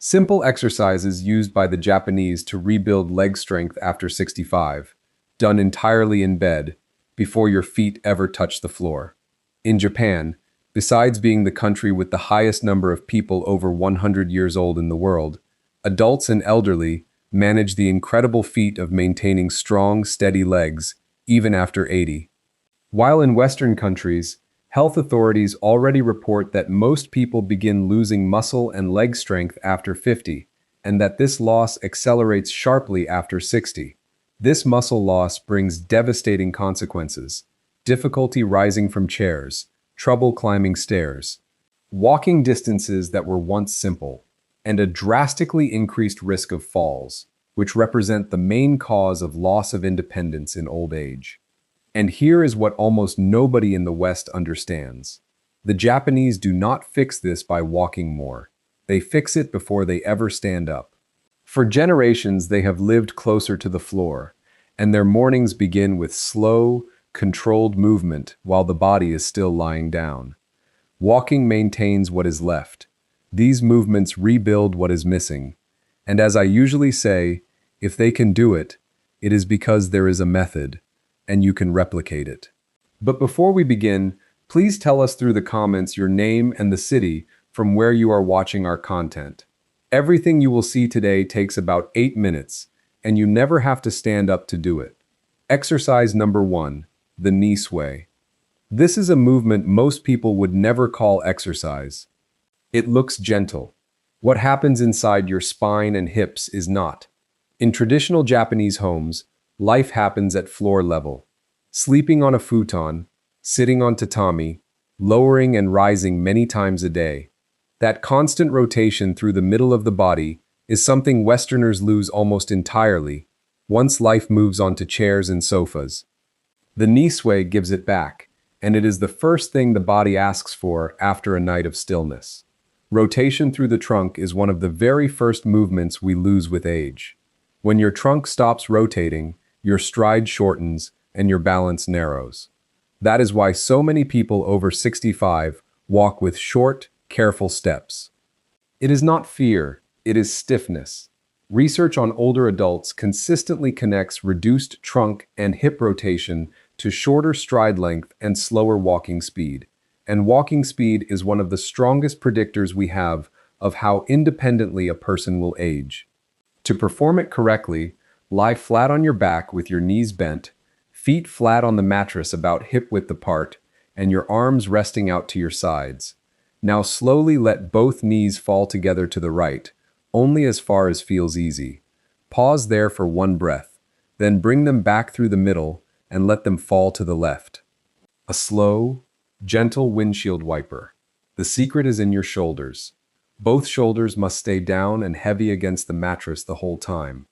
Simple exercises used by the Japanese to rebuild leg strength after 65, done entirely in bed, before your feet ever touch the floor. In Japan, besides being the country with the highest number of people over 100 years old in the world, adults and elderly manage the incredible feat of maintaining strong, steady legs even after 80. While in Western countries, health authorities already report that most people begin losing muscle and leg strength after 50, and that this loss accelerates sharply after 60. This muscle loss brings devastating consequences: difficulty rising from chairs, trouble climbing stairs, walking distances that were once simple, and a drastically increased risk of falls, which represent the main cause of loss of independence in old age. And here is what almost nobody in the West understands. The Japanese do not fix this by walking more. They fix it before they ever stand up. For generations, they have lived closer to the floor, and their mornings begin with slow, controlled movement while the body is still lying down. Walking maintains what is left. These movements rebuild what is missing. And as I usually say, if they can do it, it is because there is a method, and you can replicate it. But before we begin, please tell us through the comments your name and the city from where you are watching our content. Everything you will see today takes about 8 minutes, and you never have to stand up to do it. Exercise number 1, the knee sway. This is a movement most people would never call exercise. It looks gentle. What happens inside your spine and hips is not. In traditional Japanese homes, life happens at floor level. Sleeping on a futon, sitting on tatami, lowering and rising many times a day. That constant rotation through the middle of the body is something Westerners lose almost entirely once life moves onto chairs and sofas. The knee sway gives it back, and it is the first thing the body asks for after a night of stillness. Rotation through the trunk is one of the very first movements we lose with age. When your trunk stops rotating, your stride shortens and your balance narrows. That is why so many people over 65 walk with short, careful steps. It is not fear, it is stiffness. Research on older adults consistently connects reduced trunk and hip rotation to shorter stride length and slower walking speed. And walking speed is one of the strongest predictors we have of how independently a person will age. To perform it correctly, lie flat on your back with your knees bent, feet flat on the mattress about hip-width apart, and your arms resting out to your sides. Now slowly let both knees fall together to the right, only as far as feels easy. Pause there for one breath, then bring them back through the middle and let them fall to the left. A slow, gentle windshield wiper. The secret is in your shoulders. Both shoulders must stay down and heavy against the mattress the whole time.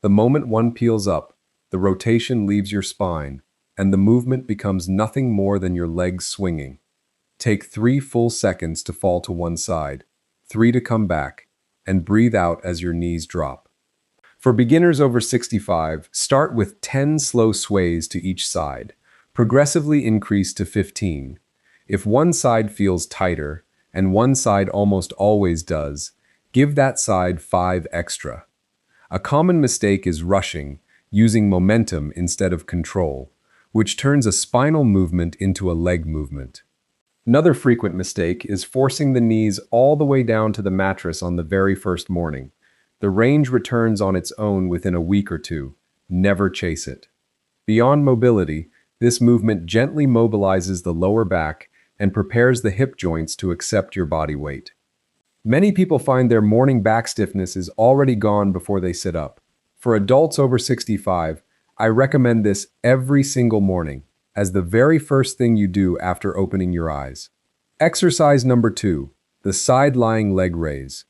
The moment one peels up, the rotation leaves your spine, and the movement becomes nothing more than your legs swinging. Take 3 full seconds to fall to one side, 3 to come back, and breathe out as your knees drop. For beginners over 65, start with 10 slow sways to each side. Progressively increase to 15. If one side feels tighter, and one side almost always does, give that side 5 extra. A common mistake is rushing, using momentum instead of control, which turns a spinal movement into a leg movement. Another frequent mistake is forcing the knees all the way down to the mattress on the very first morning. The range returns on its own within a week or 2. Never chase it. Beyond mobility, this movement gently mobilizes the lower back and prepares the hip joints to accept your body weight. Many people find their morning back stiffness is already gone before they sit up. For adults over 65, I recommend this every single morning as the very first thing you do after opening your eyes. Exercise number 2, the side-lying leg raise.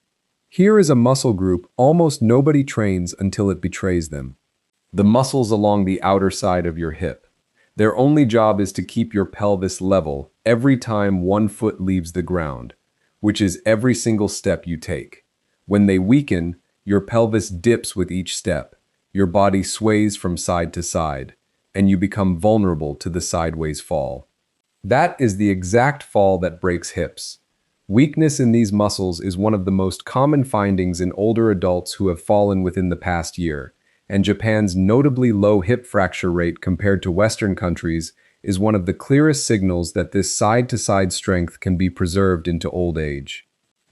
Here is a muscle group almost nobody trains until it betrays them. The muscles along the outer side of your hip. Their only job is to keep your pelvis level every time one foot leaves the ground, which is every single step you take. When they weaken, your pelvis dips with each step, your body sways from side to side, and you become vulnerable to the sideways fall. That is the exact fall that breaks hips. Weakness in these muscles is one of the most common findings in older adults who have fallen within the past year, and Japan's notably low hip fracture rate compared to Western countries is one of the clearest signals that this side-to-side strength can be preserved into old age.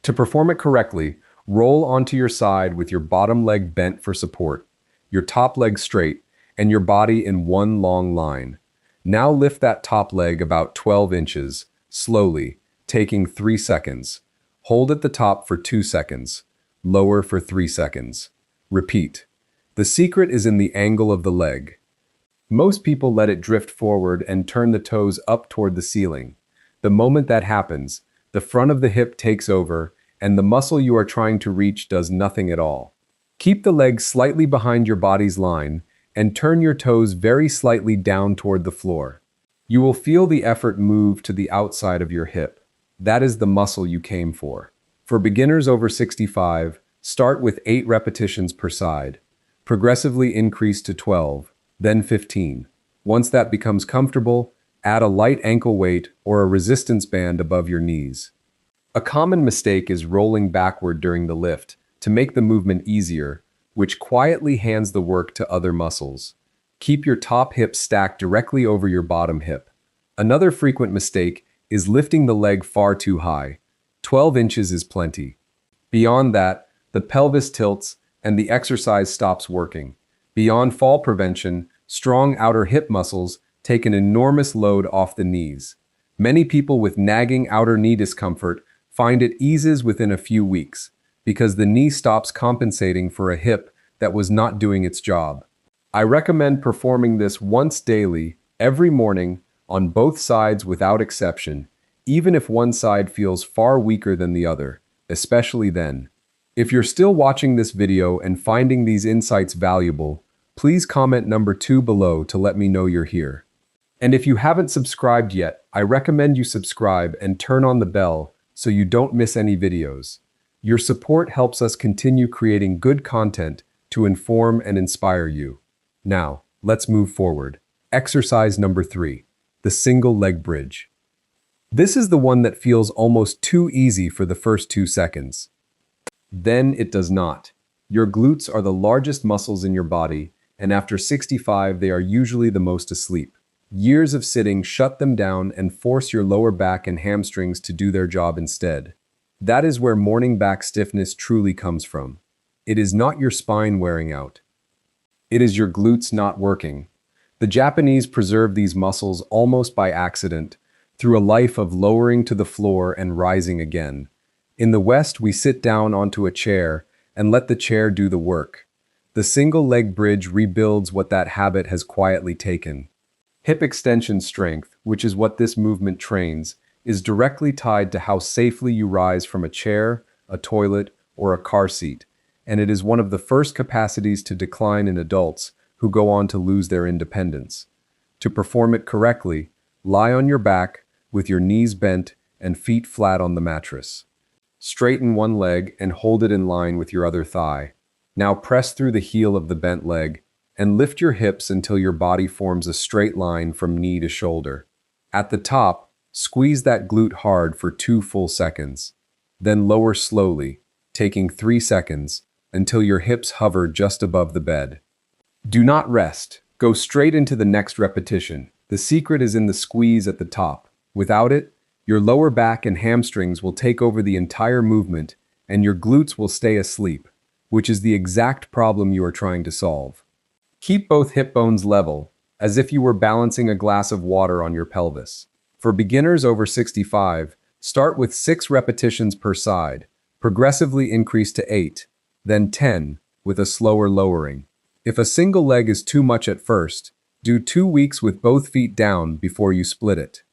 To perform it correctly, roll onto your side with your bottom leg bent for support, your top leg straight, and your body in one long line. Now lift that top leg about 12 inches, slowly, taking 3 seconds. Hold at the top for 2 seconds. Lower for 3 seconds. Repeat. The secret is in the angle of the leg. Most people let it drift forward and turn the toes up toward the ceiling. The moment that happens, the front of the hip takes over, and the muscle you are trying to reach does nothing at all. Keep the leg slightly behind your body's line, and turn your toes very slightly down toward the floor. You will feel the effort move to the outside of your hip. That is the muscle you came for. For beginners over 65, start with 8 repetitions per side. Progressively increase to 12, then 15. Once that becomes comfortable, add a light ankle weight or a resistance band above your knees. A common mistake is rolling backward during the lift to make the movement easier, which quietly hands the work to other muscles. Keep your top hip stacked directly over your bottom hip. Another frequent mistake is lifting the leg far too high. 12 inches is plenty. Beyond that, the pelvis tilts and the exercise stops working. Beyond fall prevention, strong outer hip muscles take an enormous load off the knees. Many people with nagging outer knee discomfort find it eases within a few weeks because the knee stops compensating for a hip that was not doing its job. I recommend performing this once daily, every morning, on both sides without exception, even if one side feels far weaker than the other, especially then. If you're still watching this video and finding these insights valuable, please comment number 2 below to let me know you're here. And if you haven't subscribed yet, I recommend you subscribe and turn on the bell so you don't miss any videos. Your support helps us continue creating good content to inform and inspire you. Now, let's move forward. Exercise number 3. The single leg bridge. This is the one that feels almost too easy for the first 2 seconds. Then it does not. Your glutes are the largest muscles in your body, and after 65 they are usually the most asleep. Years of sitting shut them down and force your lower back and hamstrings to do their job instead. That is where morning back stiffness truly comes from. It is not your spine wearing out. It is your glutes not working. The Japanese preserve these muscles almost by accident, through a life of lowering to the floor and rising again. In the West, we sit down onto a chair and let the chair do the work. The single leg bridge rebuilds what that habit has quietly taken. Hip extension strength, which is what this movement trains, is directly tied to how safely you rise from a chair, a toilet, or a car seat, and it is one of the first capacities to decline in adults who go on to lose their independence. To perform it correctly, lie on your back with your knees bent and feet flat on the mattress. Straighten one leg and hold it in line with your other thigh. Now press through the heel of the bent leg and lift your hips until your body forms a straight line from knee to shoulder. At the top, squeeze that glute hard for 2 full seconds. Then lower slowly, taking 3 seconds, until your hips hover just above the bed. Do not rest. Go straight into the next repetition. The secret is in the squeeze at the top. Without it, your lower back and hamstrings will take over the entire movement, and your glutes will stay asleep, which is the exact problem you are trying to solve. Keep both hip bones level, as if you were balancing a glass of water on your pelvis. For beginners over 65, start with 6 repetitions per side, progressively increase to 8, then 10, with a slower lowering. If a single leg is too much at first, do 2 weeks with both feet down before you split it.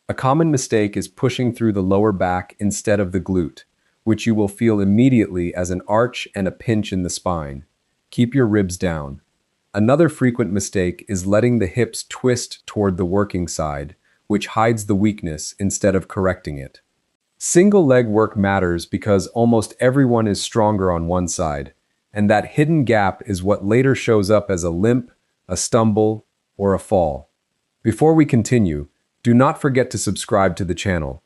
A common mistake is pushing through the lower back instead of the glute, which you will feel immediately as an arch and a pinch in the spine. Keep your ribs down. Another frequent mistake is letting the hips twist toward the working side, which hides the weakness instead of correcting it. Single leg work matters because almost everyone is stronger on one side, and that hidden gap is what later shows up as a limp, a stumble, or a fall. Before we continue, do not forget to subscribe to the channel.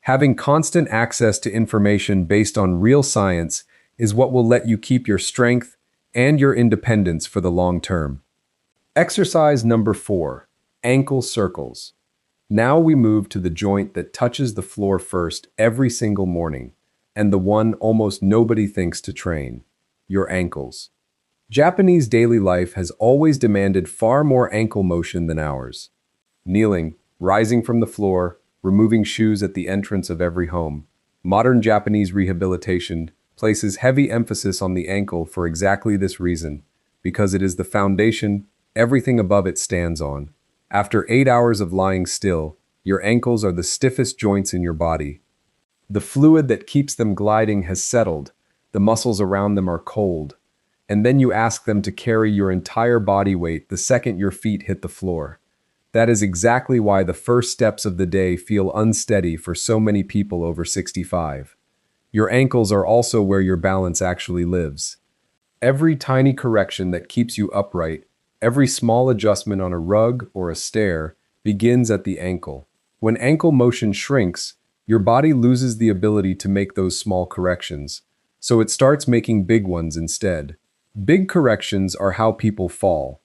Having constant access to information based on real science is what will let you keep your strength and your independence for the long term. Exercise number 4, ankle circles. Now we move to the joint that touches the floor first every single morning, and the one almost nobody thinks to train, your ankles. Japanese daily life has always demanded far more ankle motion than ours. Kneeling, rising from the floor, removing shoes at the entrance of every home. Modern Japanese rehabilitation places heavy emphasis on the ankle for exactly this reason, because it is the foundation everything above it stands on. After 8 hours of lying still, your ankles are the stiffest joints in your body. The fluid that keeps them gliding has settled, the muscles around them are cold, and then you ask them to carry your entire body weight the second your feet hit the floor. That is exactly why the first steps of the day feel unsteady for so many people over 65. Your ankles are also where your balance actually lives. Every tiny correction that keeps you upright, every small adjustment on a rug or a stair, begins at the ankle. When ankle motion shrinks, your body loses the ability to make those small corrections, so it starts making big ones instead. Big corrections are how people fall.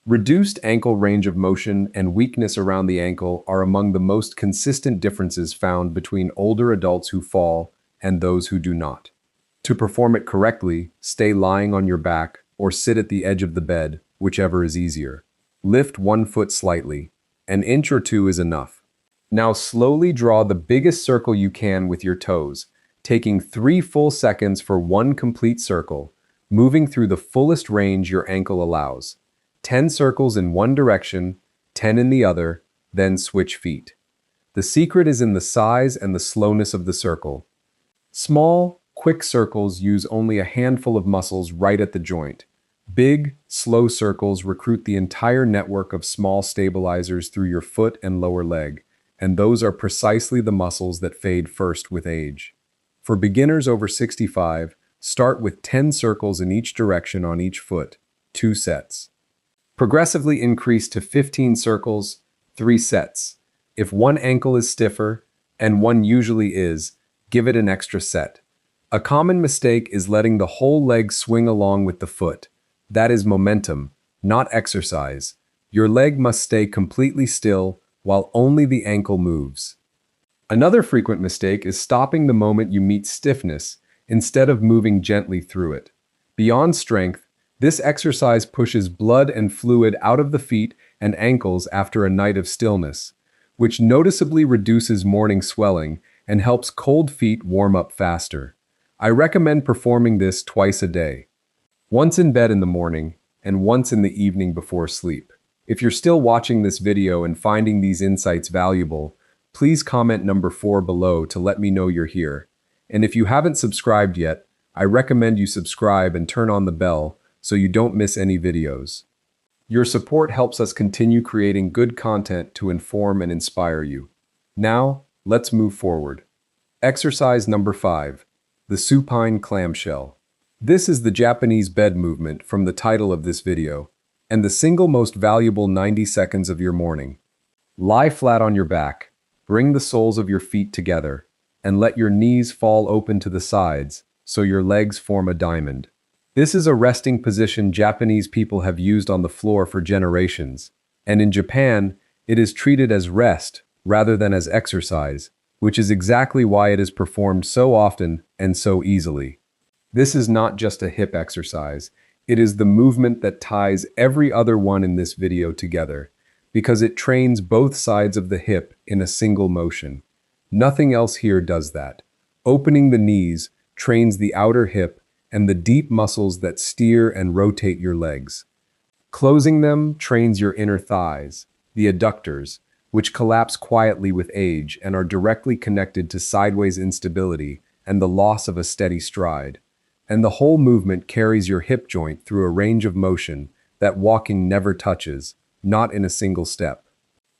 Reduced ankle range of motion and weakness around the ankle are among the most consistent differences found between older adults who fall and those who do not. To perform it correctly, stay lying on your back or sit at the edge of the bed, whichever is easier. Lift one foot slightly. An inch or two is enough. Now slowly draw the biggest circle you can with your toes, taking 3 full seconds for one complete circle, moving through the fullest range your ankle allows. 10 circles in one direction, 10 in the other, then switch feet. The secret is in the size and the slowness of the circle. Small, quick circles use only a handful of muscles right at the joint. Big, slow circles recruit the entire network of small stabilizers through your foot and lower leg, and those are precisely the muscles that fade first with age. For beginners over 65, start with 10 circles in each direction on each foot, 2 sets. Progressively increase to 15 circles, 3 sets. If one ankle is stiffer, and one usually is, give it an extra set. A common mistake is letting the whole leg swing along with the foot. That is momentum, not exercise. Your leg must stay completely still while only the ankle moves. Another frequent mistake is stopping the moment you meet stiffness instead of moving gently through it. Beyond strength, this exercise pushes blood and fluid out of the feet and ankles after a night of stillness, which noticeably reduces morning swelling and helps cold feet warm up faster. I recommend performing this twice a day. Once in bed in the morning and once in the evening before sleep. If you're still watching this video and finding these insights valuable, please comment number 4 below to let me know you're here. And if you haven't subscribed yet, I recommend you subscribe and turn on the bell so you don't miss any videos. Your support helps us continue creating good content to inform and inspire you. Now, let's move forward. Exercise number 5, the supine clamshell. This is the Japanese bed movement from the title of this video, and the single most valuable 90 seconds of your morning. Lie flat on your back, bring the soles of your feet together, and let your knees fall open to the sides so your legs form a diamond. This is a resting position Japanese people have used on the floor for generations, and in Japan, it is treated as rest rather than as exercise, which is exactly why it is performed so often and so easily. This is not just a hip exercise, it is the movement that ties every other one in this video together, because it trains both sides of the hip in a single motion. Nothing else here does that. Opening the knees trains the outer hip and the deep muscles that steer and rotate your legs. Closing them trains your inner thighs, the adductors, which collapse quietly with age and are directly connected to sideways instability and the loss of a steady stride. And the whole movement carries your hip joint through a range of motion that walking never touches, not in a single step.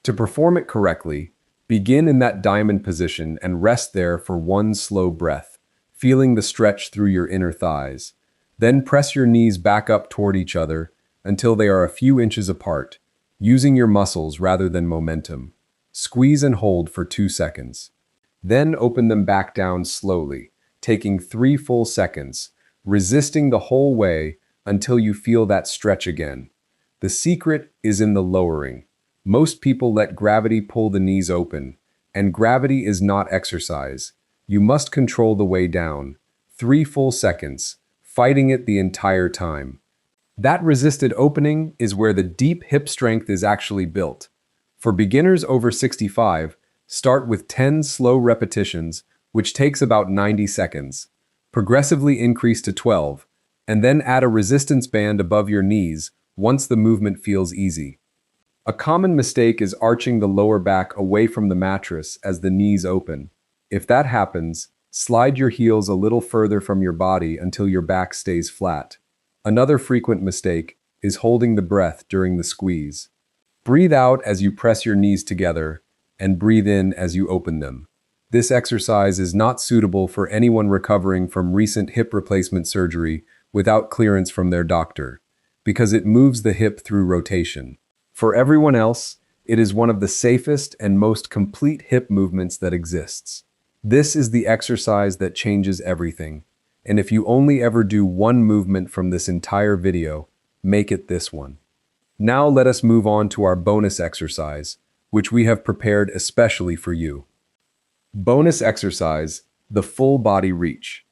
To perform it correctly, begin in that diamond position and rest there for one slow breath, feeling the stretch through your inner thighs. Then press your knees back up toward each other until they are a few inches apart, using your muscles rather than momentum. Squeeze and hold for 2 seconds. Then open them back down slowly, taking 3 full seconds, resisting the whole way until you feel that stretch again. The secret is in the lowering. Most people let gravity pull the knees open, and gravity is not exercise. You must control the way down. 3 full seconds, fighting it the entire time. That resisted opening is where the deep hip strength is actually built. For beginners over 65, start with 10 slow repetitions, which takes about 90 seconds. Progressively increase to 12, and then add a resistance band above your knees once the movement feels easy. A common mistake is arching the lower back away from the mattress as the knees open. If that happens, slide your heels a little further from your body until your back stays flat. Another frequent mistake is holding the breath during the squeeze. Breathe out as you press your knees together, and breathe in as you open them. This exercise is not suitable for anyone recovering from recent hip replacement surgery without clearance from their doctor, because it moves the hip through rotation. For everyone else, it is one of the safest and most complete hip movements that exists. This is the exercise that changes everything. And if you only ever do one movement from this entire video, make it this one. Now let us move on to our bonus exercise, which we have prepared especially for you. Bonus exercise, the full body reach.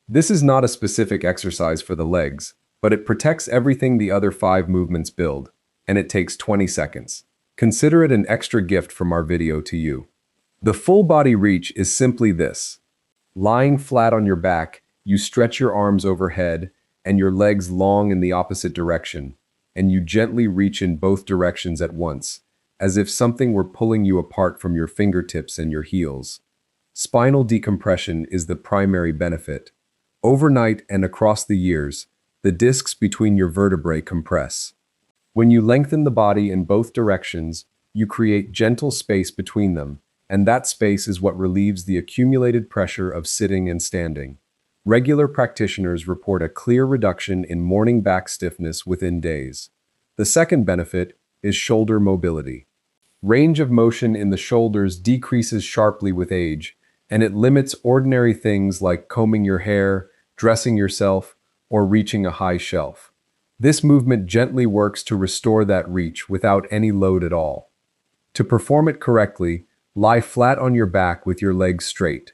This is not a specific exercise for the legs, but it protects everything the other 5 movements build, and it takes 20 seconds. Consider it an extra gift from our video to you. The full body reach is simply this. Lying flat on your back, you stretch your arms overhead and your legs long in the opposite direction, and you gently reach in both directions at once, as if something were pulling you apart from your fingertips and your heels. Spinal decompression is the primary benefit. Overnight and across the years, the discs between your vertebrae compress. When you lengthen the body in both directions, you create gentle space between them, and that space is what relieves the accumulated pressure of sitting and standing. Regular practitioners report a clear reduction in morning back stiffness within days. The second benefit is shoulder mobility. Range of motion in the shoulders decreases sharply with age, and it limits ordinary things like combing your hair, dressing yourself, or reaching a high shelf. This movement gently works to restore that reach without any load at all. To perform it correctly, lie flat on your back with your legs straight.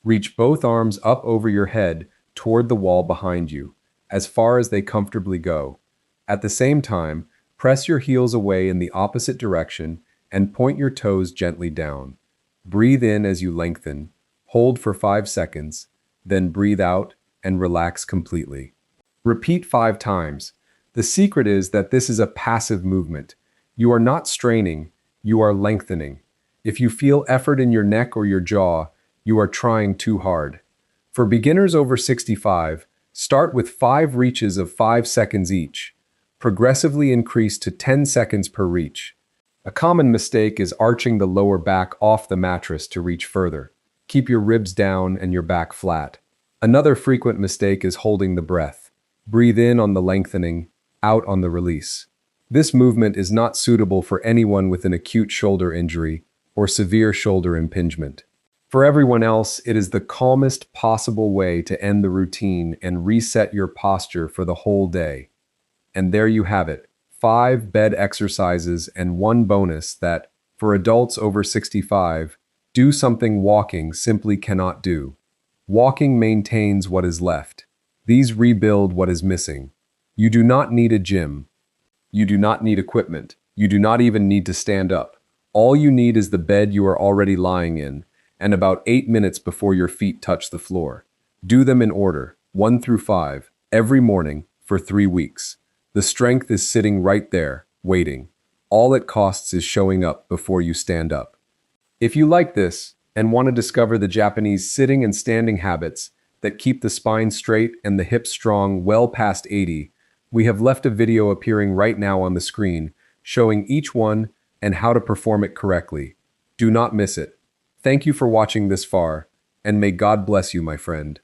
Reach both arms up over your head toward the wall behind you, as far as they comfortably go. At the same time, press your heels away in the opposite direction and point your toes gently down. Breathe in as you lengthen, hold for 5 seconds, then breathe out and relax completely. Repeat 5 times. The secret is that this is a passive movement. You are not straining, you are lengthening. If you feel effort in your neck or your jaw, you are trying too hard. For beginners over 65, start with 5 reaches of 5 seconds each. Progressively increase to 10 seconds per reach. A common mistake is arching the lower back off the mattress to reach further. Keep your ribs down and your back flat. Another frequent mistake is holding the breath. Breathe in on the lengthening, out on the release. This movement is not suitable for anyone with an acute shoulder injury or severe shoulder impingement. For everyone else, it is the calmest possible way to end the routine and reset your posture for the whole day. And there you have it, 5 bed exercises and 1 bonus that, for adults over 65, do something walking simply cannot do. Walking maintains what is left. These rebuild what is missing. You do not need a gym. You do not need equipment. You do not even need to stand up. All you need is the bed you are already lying in, and about 8 minutes before your feet touch the floor. Do them in order, 1 through 5, every morning for 3 weeks. The strength is sitting right there, waiting. All it costs is showing up before you stand up. If you like this and want to discover the Japanese sitting and standing habits that keep the spine straight and the hips strong well past 80, we have left a video appearing right now on the screen showing each one and how to perform it correctly. Do not miss it. Thank you for watching this far, and may God bless you, my friend.